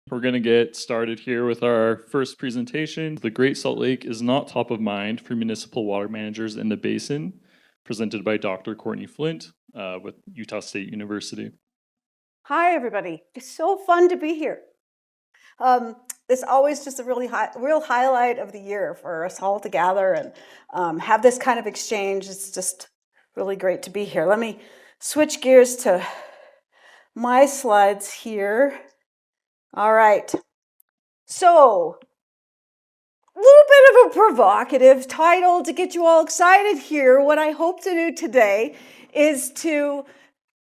We're going to get started here with our first presentation. The Great Salt Lake is not top of mind for municipal water managers in the basin, presented by Dr. Courtney Flint with Utah State University. Hi, everybody. It's so fun to be here. It's always just a real highlight of the year for us all to gather and have this kind of exchange. It's just really great to be here. Let me switch gears to my slides here. All right. So, a little bit of a provocative title to get you all excited here. What I hope to do today is to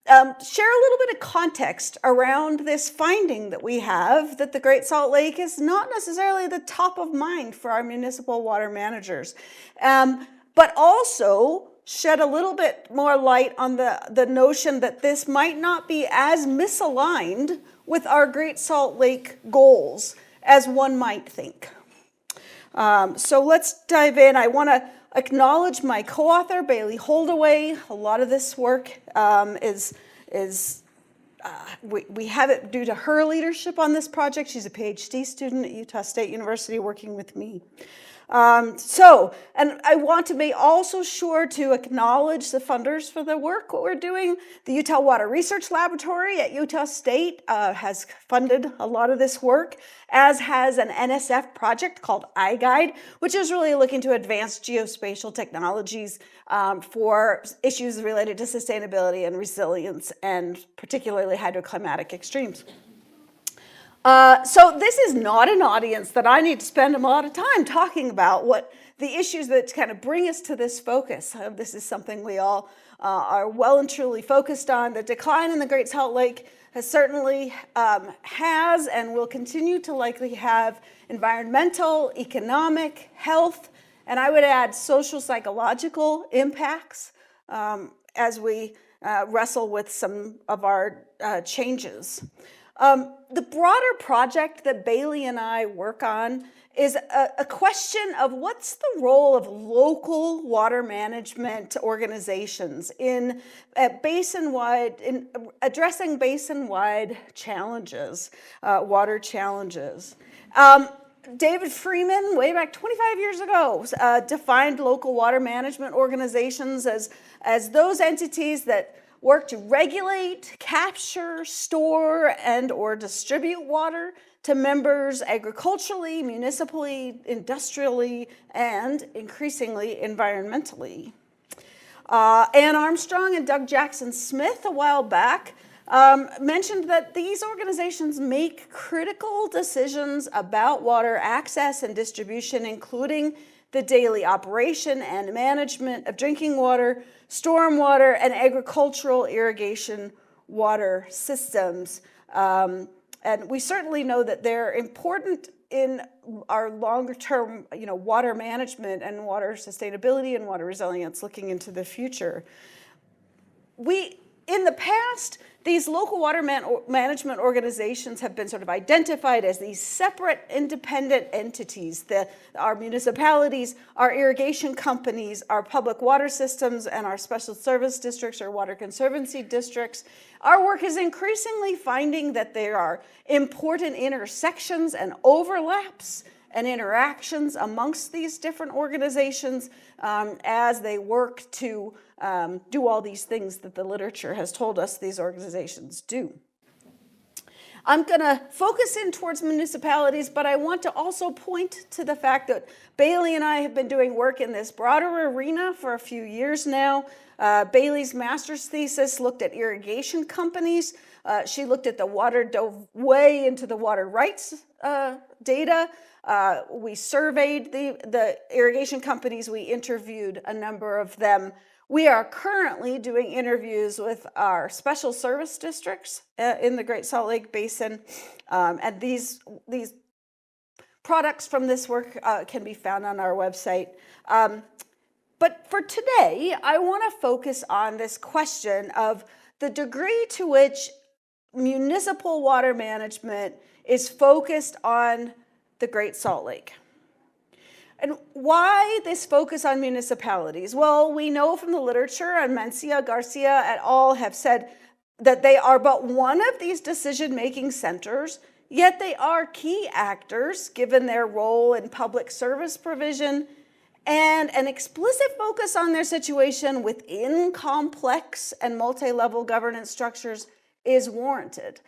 share a little bit of context around this finding that we have that the Great Salt Lake is not necessarily the top of mind for our municipal water managers, but also shed a little bit more light on the notion that this might not be as misaligned with our Great Salt Lake goals as one might think. So let's dive in. I want to acknowledge my co-author, Bailey Holdaway. A lot of this work we have it due to her leadership on this project. She's a PhD student at Utah State University working with me. And I want to be also sure to acknowledge the funders for the work what we're doing. The Utah Water Research Laboratory at Utah State has funded a lot of this work, as has an NSF project called iGuide, which is really looking to advance geospatial technologies for issues related to sustainability and resilience, and particularly hydroclimatic extremes. So this is not an audience that I need to spend a lot of time talking about what the issues that kind of bring us to this focus. This is something we all are well and truly focused on. The decline in the Great Salt Lake has certainly has and will continue to likely have environmental, economic, health, and I would add social psychological impacts as we wrestle with some of our changes. The broader project that Bailey and I work on is a question of what's the role of local water management organizations in addressing basin-wide challenges, water challenges. David Freeman, way back 25 years ago, defined local water management organizations as those entities that work to regulate, capture, store, and or distribute water to members agriculturally, municipally, industrially, and increasingly environmentally. Ann Armstrong and Doug Jackson Smith a while back mentioned that these organizations make critical decisions about water access and distribution, including the daily operation and management of drinking water, stormwater, and agricultural irrigation water systems. And we certainly know that they're important in our longer-term, water management and water sustainability and water resilience looking into the future. In the past, these local water management organizations have been sort of identified as these separate, independent entities. Our municipalities, our irrigation companies, our public water systems, and our special service districts or water conservancy districts. Our work is increasingly finding that there are important intersections and overlaps and interactions amongst these different organizations as they work to do all these things that the literature has told us these organizations do. I'm going to focus in towards municipalities, but I want to also point to the fact that Bailey and I have been doing work in this broader arena for a few years now. Bailey's master's thesis looked at irrigation companies. She looked at the water dove way into the water rights data. We surveyed the irrigation companies. We interviewed a number of them. We are currently doing interviews with our special service districts in the Great Salt Lake Basin. And these products from this work can be found on our website. But for today, I want to focus on this question of the degree to which municipal water management is focused on the Great Salt Lake. And why this focus on municipalities? Well, we know from the literature, and Mencia, Garcia et al. Have said that they are but one of these decision-making centers yet they are key actors given their role in public service provision, and an explicit focus on their situation within complex and multi-level governance structures is warranted.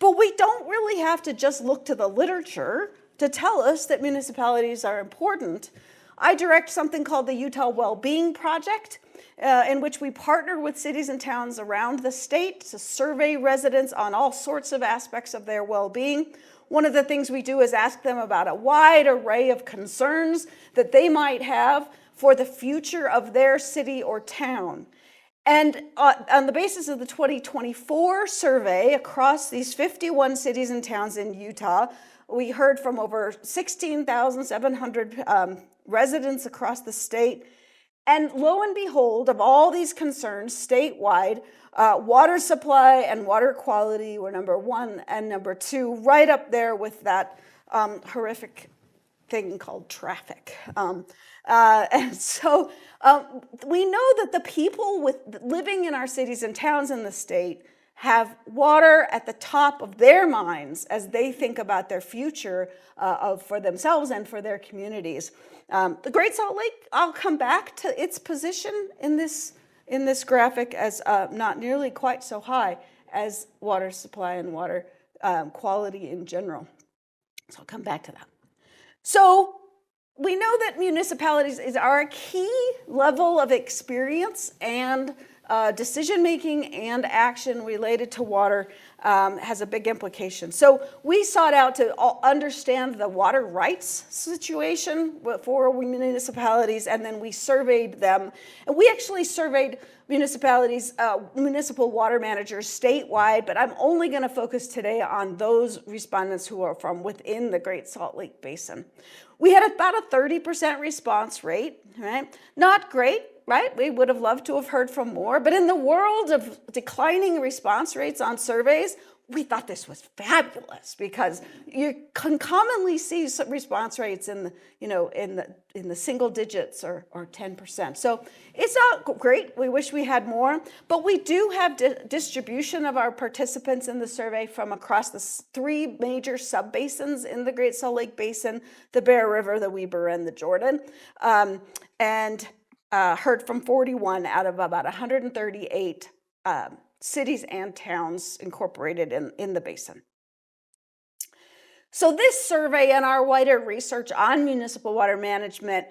But we don't really have to just look to the literature to tell us that municipalities are important. I direct something called the Utah Wellbeing Project, in which we partner with cities and towns around the state to survey residents on all sorts of aspects of their well-being. One of the things we do is ask them about a wide array of concerns that they might have for the future of their city or town. And on the basis of the 2024 survey across these 51 cities and towns in Utah, we heard from over 16,700 residents across the state. And lo and behold, of all these concerns statewide, water supply and water quality were number 1 and number 2, right up there with that horrific thing called traffic. And so we know that the people living in our cities and towns in the state have water at the top of their minds as they think about their future for themselves and for their communities. The Great Salt Lake, I'll come back to its position in this graphic as not nearly quite so high as water supply and water quality in general. So I'll come back to that. So we know that municipalities are a key level of experience and decision-making and action related to water has a big implication. So we sought out to understand the water rights situation for municipalities, and then we surveyed them. And we actually surveyed municipalities, municipal water managers statewide, but I'm only going to focus today on those respondents who are from within the Great Salt Lake Basin. We had about a 30% response rate, right? Not great, right? We would have loved to have heard from more, but in the world of declining response rates on surveys, we thought this was fabulous because you can commonly see some response rates in the single digits or 10%. So it's not great. We wish we had more, but we do have distribution of our participants in the survey from across the 3 major subbasins in the Great Salt Lake Basin: the Bear River, the Weber, and the Jordan, and heard from 41 out of about 138 cities and towns incorporated in the basin. So this survey and our wider research on municipal water management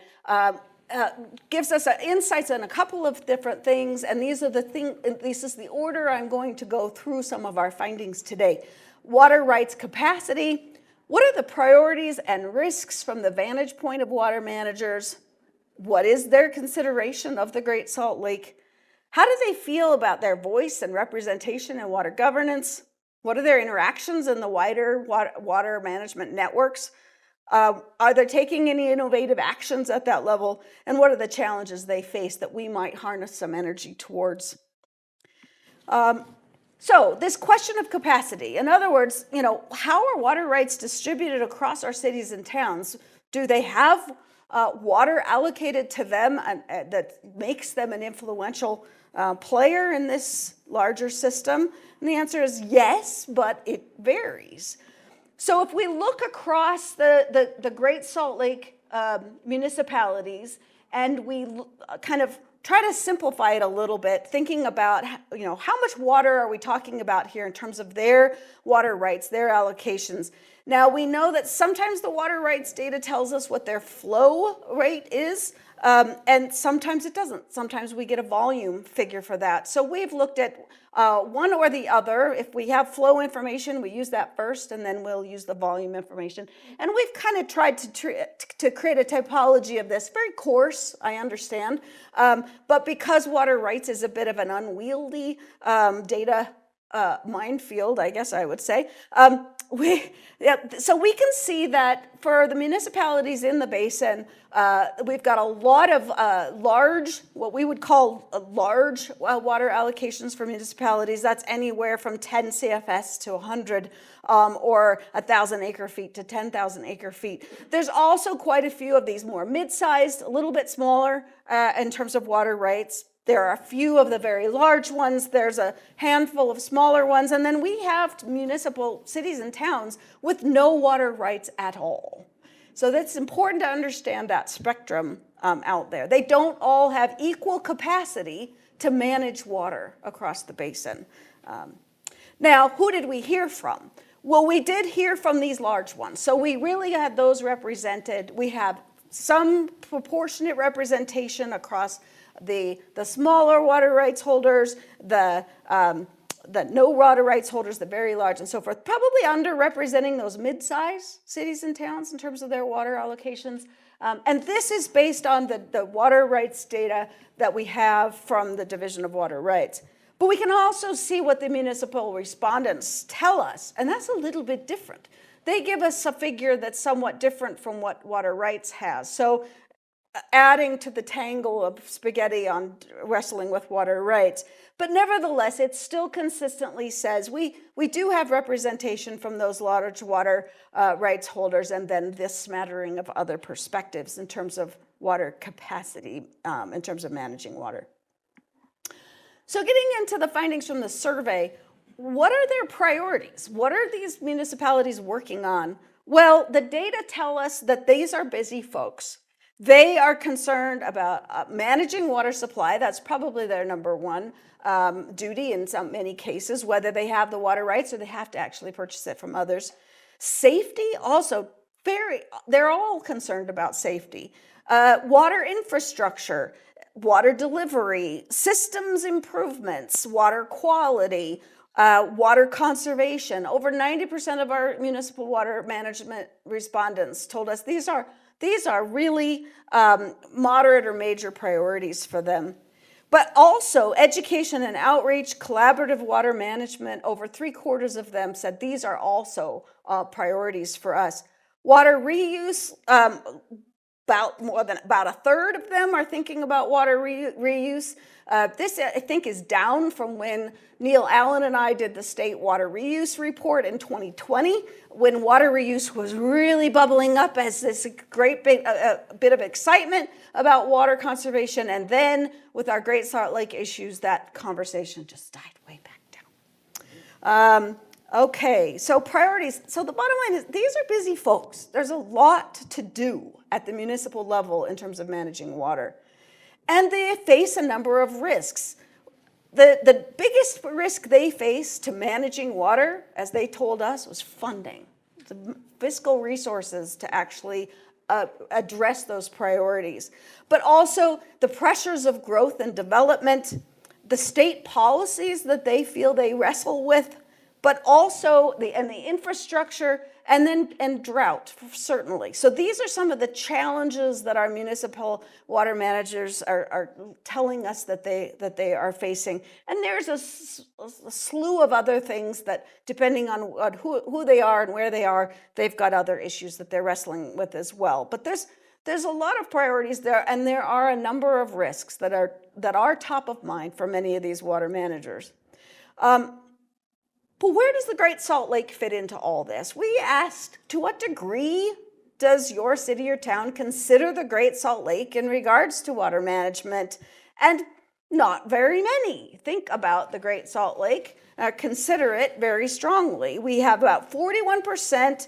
gives us insights on a couple of different things, and this is the order I'm going to go through some of our findings today. Water rights capacity. What are the priorities and risks from the vantage point of water managers? What is their consideration of the Great Salt Lake? How do they feel about their voice and representation in water governance? What are their interactions in the wider water management networks? Are they taking any innovative actions at that level? And what are the challenges they face that we might harness some energy towards? So this question of capacity, in other words, how are water rights distributed across our cities and towns? Do they have water allocated to them that makes them an influential player in this larger system? And the answer is yes, but it varies. So if we look across the Great Salt Lake municipalities and we kind of try to simplify it a little bit, thinking about how much water are we talking about here in terms of their water rights, their allocations. Now we know that sometimes the water rights data tells us what their flow rate is, and sometimes it doesn't. Sometimes we get a volume figure for that. So we've looked at one or the other. If we have flow information, we use that first, and then we'll use the volume information. And we've kind of tried to create a typology of this. Very coarse, I understand, but because water rights is a bit of an unwieldy data minefield, I guess I would say, so we can see that for the municipalities in the basin, we've got a lot of what we would call large water allocations for municipalities. That's anywhere from 10 CFS to 100 or 1,000 acre feet to 10,000 acre feet. There's also quite a few of these more mid-sized, a little bit smaller in terms of water rights. There are a few of the very large ones. There's a handful of smaller ones. And then we have municipal cities and towns with no water rights at all. So that's important to understand that spectrum out there. They don't all have equal capacity to manage water across the basin. Now, who did we hear from? Well, we did hear from these large ones. So we really had those represented. We have some proportionate representation across the smaller water rights holders, the no water rights holders, the very large, and so forth. Probably underrepresenting those mid-size cities and towns in terms of their water allocations. And this is based on the water rights data that we have from the Division of Water Rights. But we can also see what the municipal respondents tell us, and that's a little bit different. They give us a figure that's somewhat different from what Water Rights has. So adding to the tangle of spaghetti on wrestling with water rights. But nevertheless, it still consistently says we do have representation from those large water rights holders, and then this smattering of other perspectives in terms of water capacity, in terms of managing water. So getting into the findings from the survey, what are their priorities? What are these municipalities working on? Well, the data tell us that these are busy folks. They are concerned about managing water supply. That's probably their number one duty in many cases, whether they have the water rights or they have to actually purchase it from others. Safety, also they're all concerned about safety. Water infrastructure, water delivery, systems improvements, water quality, water conservation. Over 90% of our municipal water management respondents told us these are really moderate or major priorities for them. But also education and outreach, collaborative water management, over 3/4 of them said these are also priorities for us. Water reuse, about a third of them are thinking about water reuse. This, I think, is down from when Neil Allen and I did the state water reuse report in 2020, when water reuse was really bubbling up as this great bit of excitement about water conservation. And then with our Great Salt Lake issues, that conversation just died way back down. Okay, so priorities. So the bottom line is these are busy folks. There's a lot to do at the municipal level in terms of managing water. And they face a number of risks. The biggest risk they face to managing water, as they told us, was funding. The fiscal resources to actually address those priorities. But also the pressures of growth and development, the state policies that they feel they wrestle with, but also the infrastructure, and drought, certainly. So these are some of the challenges that our municipal water managers are telling us that they are facing. And there's a slew of other things that, depending on who they are and where they are, they've got other issues that they're wrestling with as well. But there's a lot of priorities there, and there are a number of risks that are top of mind for many of these water managers. But where does the Great Salt Lake fit into all this? We asked, to what degree does your city or town consider the Great Salt Lake in regards to water management? And not very many think about the Great Salt Lake, consider it very strongly. We have about 41%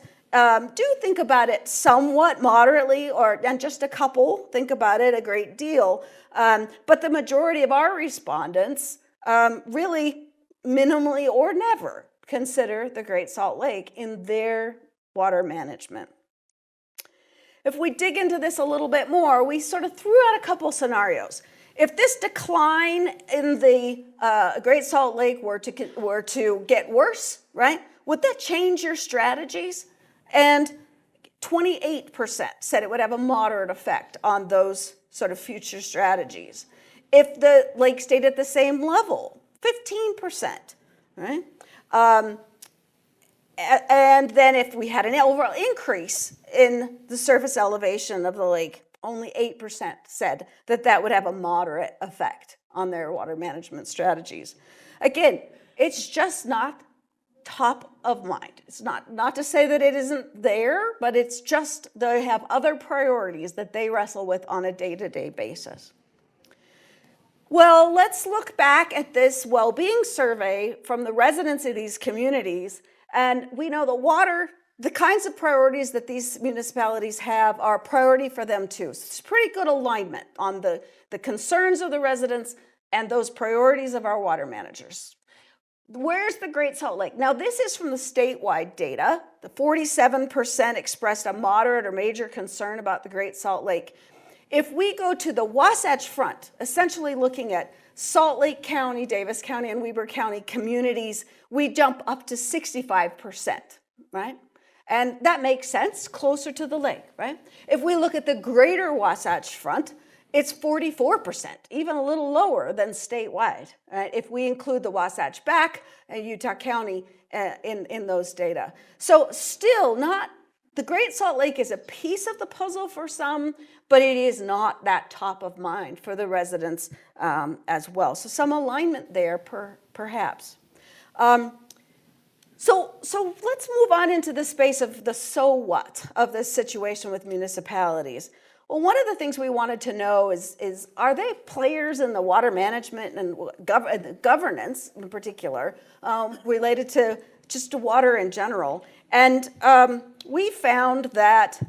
do think about it somewhat moderately, and just a couple think about it a great deal. But the majority of our respondents really minimally or never consider the Great Salt Lake in their water management. If we dig into this a little bit more, we sort of threw out a couple scenarios. If this decline in the Great Salt Lake were to get worse, right, would that change your strategies? And 28% said it would have a moderate effect on those sort of future strategies. If the lake stayed at the same level, 15%, right? And then if we had an overall increase in the surface elevation of the lake, only 8% said that would have a moderate effect on their water management strategies. Again, it's just not top of mind. It's not to say that it isn't there, but it's just they have other priorities that they wrestle with on a day-to-day basis. Well, let's look back at this well-being survey from the residents of these communities. And we know the water, the kinds of priorities that these municipalities have are a priority for them too. So it's pretty good alignment on the concerns of the residents and those priorities of our water managers. Where's the Great Salt Lake? Now, this is from the statewide data. The 47% expressed a moderate or major concern about the Great Salt Lake. If we go to the Wasatch Front, essentially looking at Salt Lake County, Davis County, and Weber County communities, we jump up to 65%, right? And that makes sense, closer to the lake, right? If we look at the greater Wasatch Front, it's 44%, even a little lower than statewide, right? If we include the Wasatch Back and Utah County in those data. So still not, the Great Salt Lake is a piece of the puzzle for some, but it is not that top of mind for the residents as well. So some alignment there, perhaps. So let's move on into the space of the so what of this situation with municipalities. Well, one of the things we wanted to know is are they players in the water management and governance in particular related to just to water in general? And we found that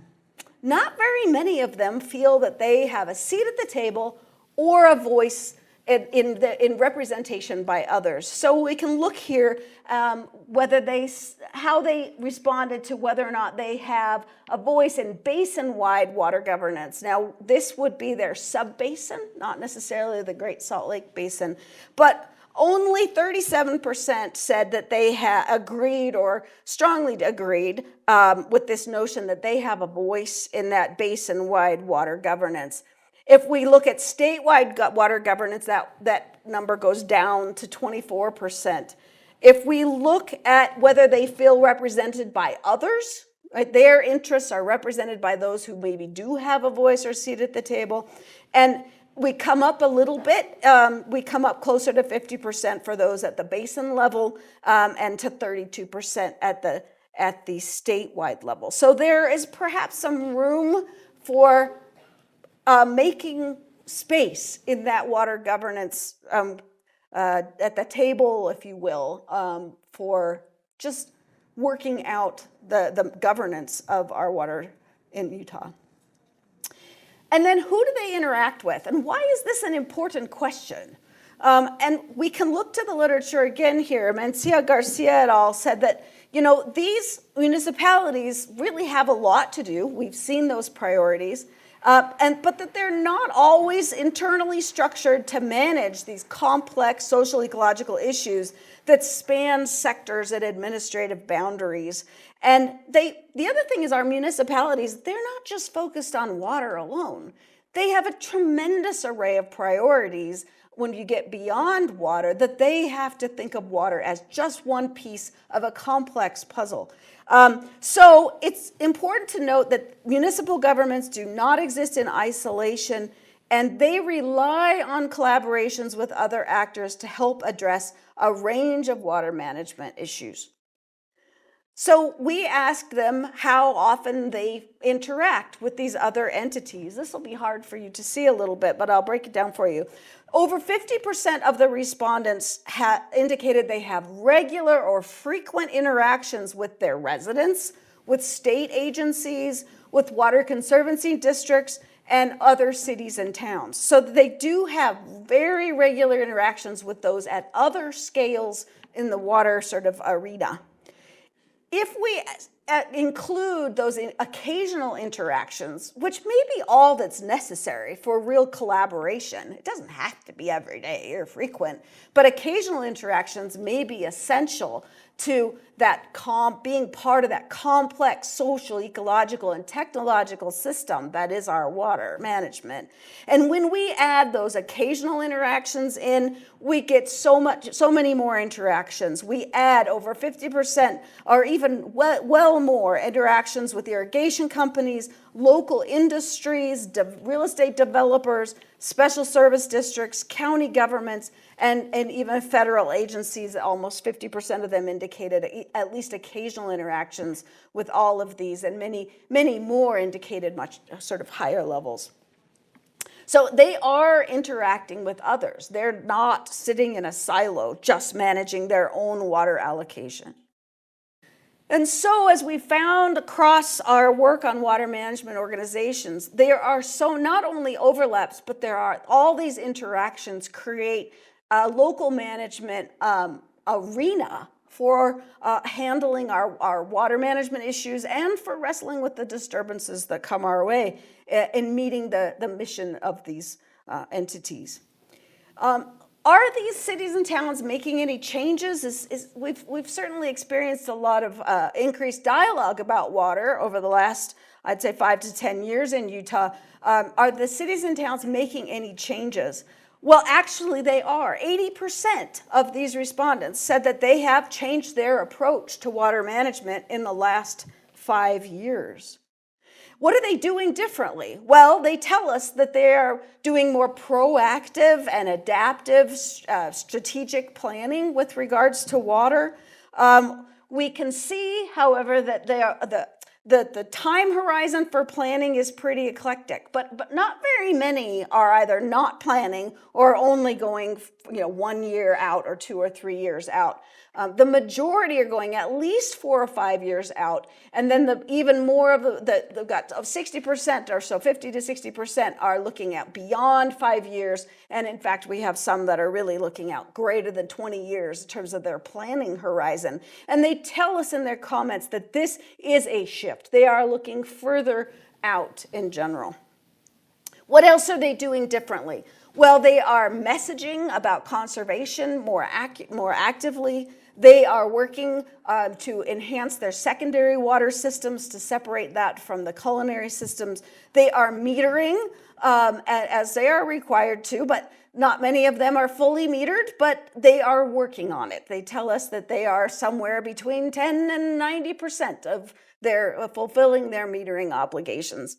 not very many of them feel that they have a seat at the table or a voice in representation by others. So we can look here how they responded to whether or not they have a voice in basin-wide water governance. Now, this would be their sub-basin, not necessarily the Great Salt Lake Basin, but only 37% said that they agreed or strongly agreed with this notion that they have a voice in that basin-wide water governance. If we look at statewide water governance, that number goes down to 24%. If we look at whether they feel represented by others, right, their interests are represented by those who maybe do have a voice or seat at the table, and we come up a little bit, we come up closer to 50% for those at the basin level and to 32% at the statewide level. So there is perhaps some room for making space in that water governance at the table, if you will, for just working out the governance of our water in Utah. And then who do they interact with? And why is this an important question? And we can look to the literature again here. Mencia Garcia et al. Said that, these municipalities really have a lot to do. We've seen those priorities. But that they're not always internally structured to manage these complex social ecological issues that span sectors and administrative boundaries. And the other thing is our municipalities, they're not just focused on water alone. They have a tremendous array of priorities when you get beyond water, that they have to think of water as just one piece of a complex puzzle. So it's important to note that municipal governments do not exist in isolation, and they rely on collaborations with other actors to help address a range of water management issues. So we ask them how often they interact with these other entities. This will be hard for you to see a little bit, but I'll break it down for you. Over 50% of the respondents indicated they have regular or frequent interactions with their residents, with state agencies, with water conservancy districts, and other cities and towns. So they do have very regular interactions with those at other scales in the water sort of arena. If we include those occasional interactions, which may be all that's necessary for real collaboration, it doesn't have to be every day or frequent, but occasional interactions may be essential to that being part of that complex social, ecological, and technological system that is our water management. And when we add those occasional interactions in, we get so many more interactions. We add over 50% or even well more interactions with irrigation companies, local industries, real estate developers, special service districts, county governments, and even federal agencies. Almost 50% of them indicated at least occasional interactions with all of these, and many more indicated much sort of higher levels. So they are interacting with others. They're not sitting in a silo just managing their own water allocation. And so, as we found across our work on water management organizations, there are so not only overlaps, but there are all these interactions create a local management arena for handling our water management issues and for wrestling with the disturbances that come our way in meeting the mission of these entities. Are these cities and towns making any changes? We've certainly experienced a lot of increased dialogue about water over the last, I'd say, 5 to 10 years in Utah. Are the cities and towns making any changes? Well, actually they are. 80% of these respondents said that they have changed their approach to water management in the last 5 years. What are they doing differently? Well, they tell us that they are doing more proactive and adaptive strategic planning with regards to water. We can see, however, that the time horizon for planning is pretty eclectic, but not very many are either not planning or only going 1 year out or 2 or 3 years out. The majority are going at least 4 or 5 years out, and then even more of they've got 60% or so, 50 to 60% are looking at beyond 5 years, and in fact we have some that are really looking out greater than 20 years in terms of their planning horizon. And they tell us in their comments that this is a shift. They are looking further out in general. What else are they doing differently? Well, they are messaging about conservation more actively. They are working to enhance their secondary water systems to separate that from the culinary systems. They are metering as they are required to, but not many of them are fully metered, but they are working on it. They tell us that they are somewhere between 10 and 90% of their fulfilling their metering obligations.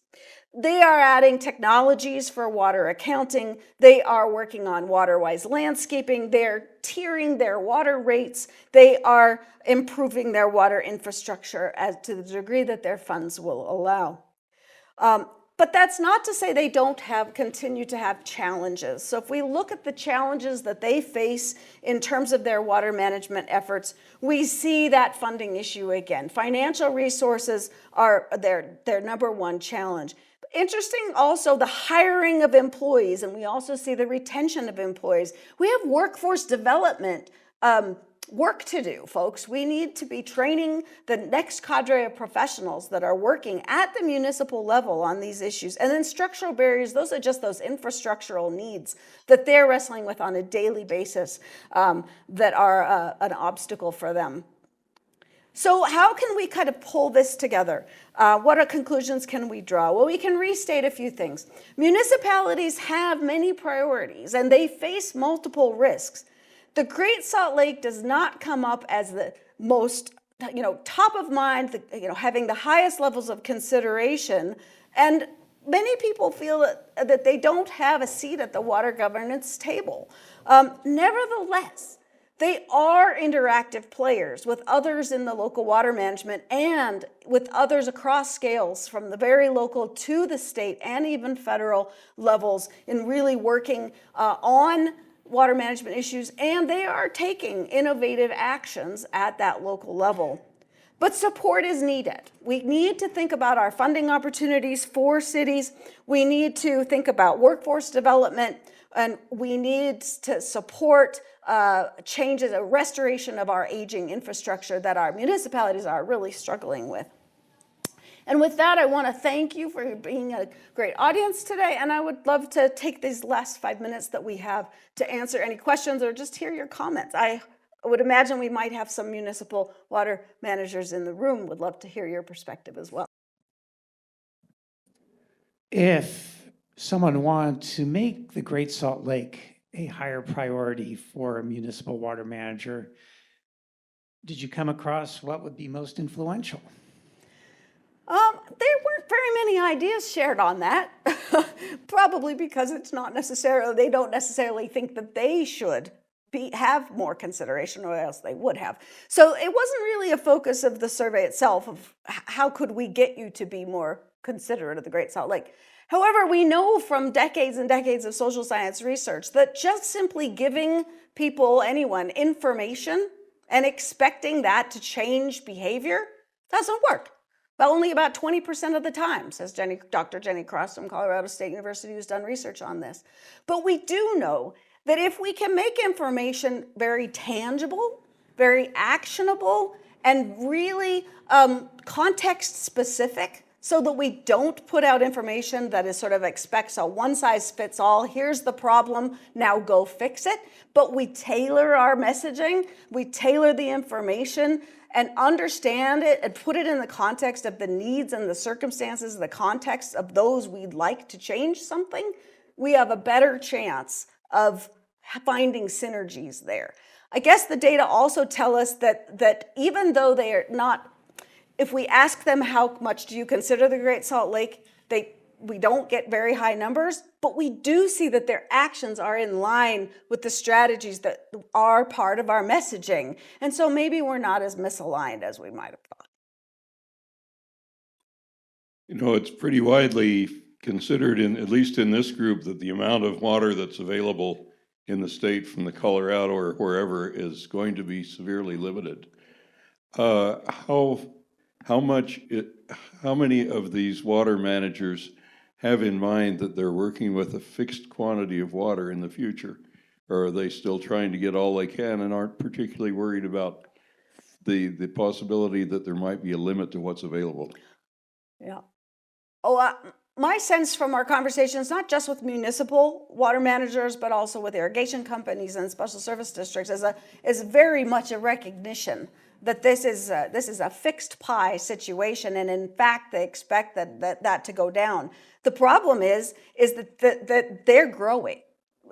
They are adding technologies for water accounting. They are working on water-wise landscaping. They're tiering their water rates. They are improving their water infrastructure to the degree that their funds will allow. But that's not to say they don't continue to have challenges. So if we look at the challenges that they face in terms of their water management efforts, we see that funding issue again. Financial resources are their number one challenge. Interesting also the hiring of employees, and we also see the retention of employees. We have workforce development work to do, folks. We need to be training the next cadre of professionals that are working at the municipal level on these issues. And then structural barriers, those are just those infrastructural needs that they're wrestling with on a daily basis that are an obstacle for them. So how can we kind of pull this together? What conclusions can we draw? Well, we can restate a few things. Municipalities have many priorities and they face multiple risks. The Great Salt Lake does not come up as the most, top of mind, having the highest levels of consideration. And many people feel that they don't have a seat at the water governance table. Nevertheless, they are interactive players with others in the local water management and with others across scales from the very local to the state and even federal levels in really working on water management issues, and they are taking innovative actions at that local level. But support is needed. We need to think about our funding opportunities for cities. We need to think about workforce development, and we need to support changes, a restoration of our aging infrastructure that our municipalities are really struggling with. And with that, I want to thank you for being a great audience today, and I would love to take these last 5 minutes that we have to answer any questions or just hear your comments. I would imagine we might have some municipal water managers in the room. Would love to hear your perspective as well. If someone wanted to make the Great Salt Lake a higher priority for a municipal water manager, did you come across what would be most influential? There weren't very many ideas shared on that, probably because it's not necessarily, they don't necessarily think that they should have more consideration, or else they would have. So it wasn't really a focus of the survey itself of how could we get you to be more considerate of the Great Salt Lake. However, we know from decades and decades of social science research that just simply giving people, anyone, information and expecting that to change behavior doesn't work. But only about 20% of the time, says Dr. Jenny Cross from Colorado State University, who's done research on this. But we do know that if we can make information very tangible, very actionable, and really context specific, so that we don't put out information that is sort of expects a one size fits all, here's the problem, now go fix it. But we tailor our messaging, we tailor the information and understand it and put it in the context of the needs and the circumstances, the context of those we'd like to change something, we have a better chance of finding synergies there. I guess the data also tell us that even though they are not, if we ask them how much do you consider the Great Salt Lake, we don't get very high numbers, but we do see that their actions are in line with the strategies that are part of our messaging. And so maybe we're not as misaligned as we might have thought. You know, it's pretty widely considered, at least in this group, that the amount of water that's available in the state from the Colorado or wherever is going to be severely limited. How many of these water managers have in mind that they're working with a fixed quantity of water in the future? Or are they still trying to get all they can and aren't particularly worried about the possibility that there might be a limit to what's available? Yeah. My sense from our conversations, not just with municipal water managers, but also with irrigation companies and special service districts, is very much a recognition that this is a fixed pie situation, and in fact they expect that to go down. The problem is that they're growing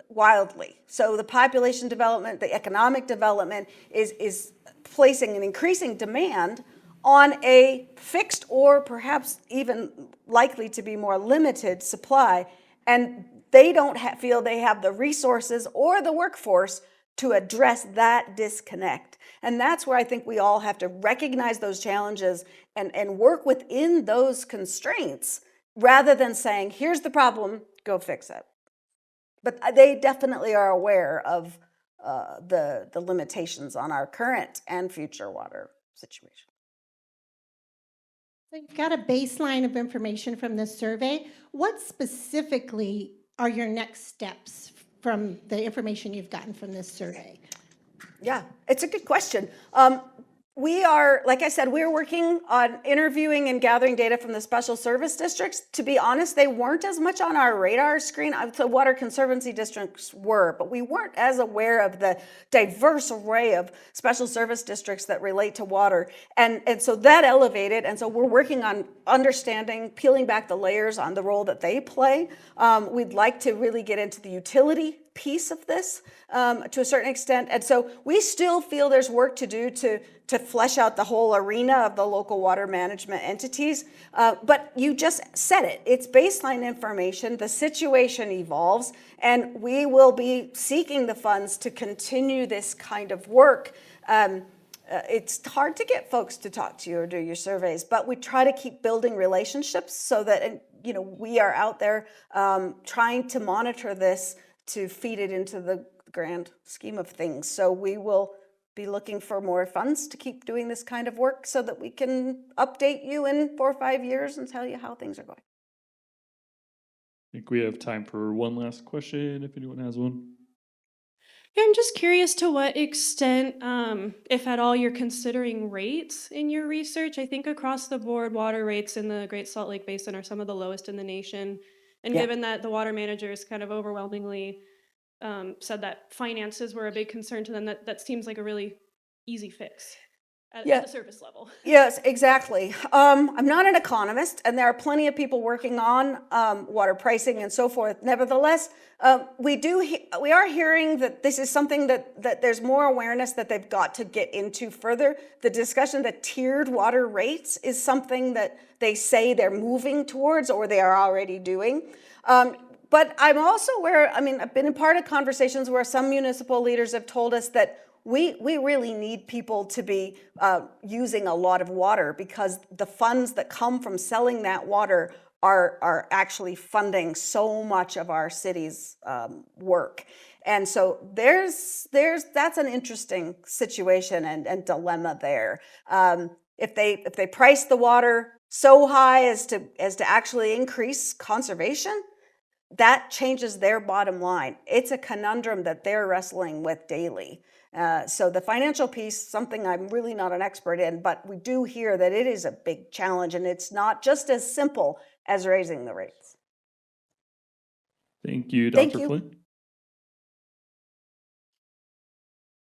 wildly. So the population development, the economic development is placing an increasing demand on a fixed or perhaps even likely to be more limited supply, and they don't feel they have the resources or the workforce to address that disconnect. And that's where I think we all have to recognize those challenges and work within those constraints rather than saying, here's the problem, go fix it. But they definitely are aware of the limitations on our current and future water situation. So you've got a baseline of information from this survey. What specifically are your next steps from the information you've gotten from this survey? Yeah, it's a good question. We are, like I said, we're working on interviewing and gathering data from the special service districts. To be honest, they weren't as much on our radar screen. The water conservancy districts were, but we weren't as aware of the diverse array of special service districts that relate to water. And so that elevated, and so we're working on understanding, peeling back the layers on the role that they play. We'd like to really get into the utility piece of this to a certain extent. And so we still feel there's work to do to flesh out the whole arena of the local water management entities. But you just said it. It's baseline information. The situation evolves, and we will be seeking the funds to continue this kind of work. It's hard to get folks to talk to you or do your surveys, but we try to keep building relationships so that we are out there trying to monitor this to feed it into the grand scheme of things. So we will be looking for more funds to keep doing this kind of work so that we can update you in 4 or 5 years and tell you how things are going. I think we have time for one last question if anyone has one. Yeah, I'm just curious to what extent, if at all, you're considering rates in your research. I think across the board, water rates in the Great Salt Lake Basin are some of the lowest in the nation. And given that the water managers kind of overwhelmingly said that finances were a big concern to them, that seems like a really easy fix at the service level. Yes, exactly. I'm not an economist, and there are plenty of people working on water pricing and so forth. Nevertheless, we are hearing that this is something that there's more awareness that they've got to get into further. The discussion that tiered water rates is something that they say they're moving towards or they are already doing. But I'm also aware, I've been a part of conversations where some municipal leaders have told us that we really need people to be using a lot of water because the funds that come from selling that water are actually funding so much of our city's work. And so that's an interesting situation and dilemma there. If they price the water so high as to actually increase conservation, that changes their bottom line. It's a conundrum that they're wrestling with daily. So the financial piece, something I'm really not an expert in, but we do hear that it is a big challenge, and it's not just as simple as raising the rates. Thank you, Thank Dr. you. Flint.